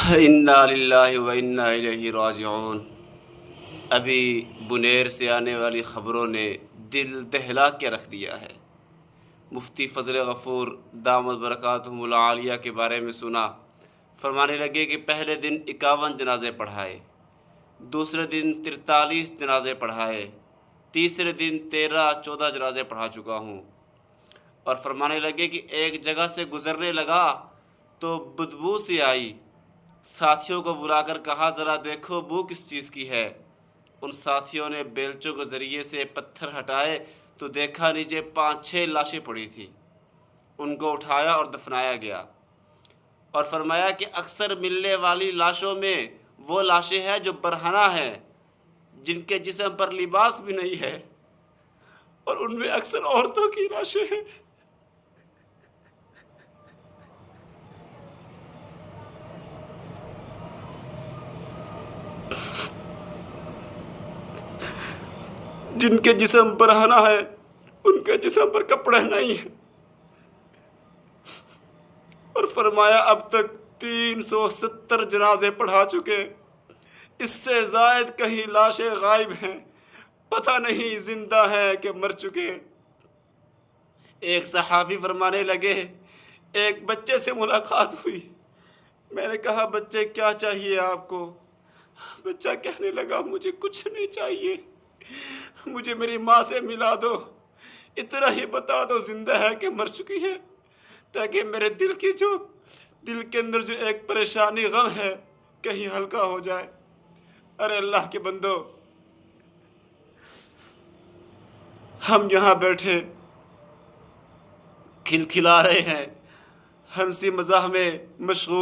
انا للہ و انا الیہ راجعون۔ ابھی بنیر سے آنے والی خبروں نے دل دہلا کے رکھ دیا ہے۔ مفتی فضل غفور دامت برکاتہم العالیہ کے بارے میں سنا، فرمانے لگے کہ پہلے دن 51 جنازے پڑھائے، دوسرے دن 43 جنازے پڑھائے، تیسرے دن 13-14 جنازے پڑھا چکا ہوں۔ اور فرمانے لگے کہ ایک جگہ سے گزرنے لگا تو بدبو سی آئی، ساتھیوں کو بلا کر کہا ذرا دیکھو بو کس چیز کی ہے۔ ان ساتھیوں نے بیلچوں کے ذریعے سے پتھر ہٹائے تو دیکھا نیچے 5-6 لاشیں پڑی تھیں۔ ان کو اٹھایا اور دفنایا گیا، اور فرمایا کہ اکثر ملنے والی لاشوں میں وہ لاشیں ہیں جو برہنہ ہیں، جن کے جسم پر لباس بھی نہیں ہے، اور ان میں اکثر عورتوں کی لاشیں ہیں۔ جن کے جسم برہنہ ہے ان کے جسم پر کپڑے نہیں ہیں۔ اور فرمایا اب تک 370 جنازے پڑھا چکے، اس سے زائد کہیں لاشیں غائب ہیں، پتہ نہیں زندہ ہیں کہ مر چکے۔ ایک صحابی فرمانے لگے ایک بچے سے ملاقات ہوئی، میں نے کہا بچے کیا چاہیے آپ کو؟ بچہ کہنے لگا مجھے کچھ نہیں چاہیے، مجھے میری ماں سے ملا دو، اتنا ہی بتا دو زندہ ہے کہ مر چکی ہے، تاکہ میرے دل کے اندر جو ایک پریشانی غم ہے کہیں ہلکا ہو جائے۔ ارے اللہ کے بندو، ہم یہاں بیٹھے کھلکھلا رہے ہیں، ہنسی مزاح میں مشغول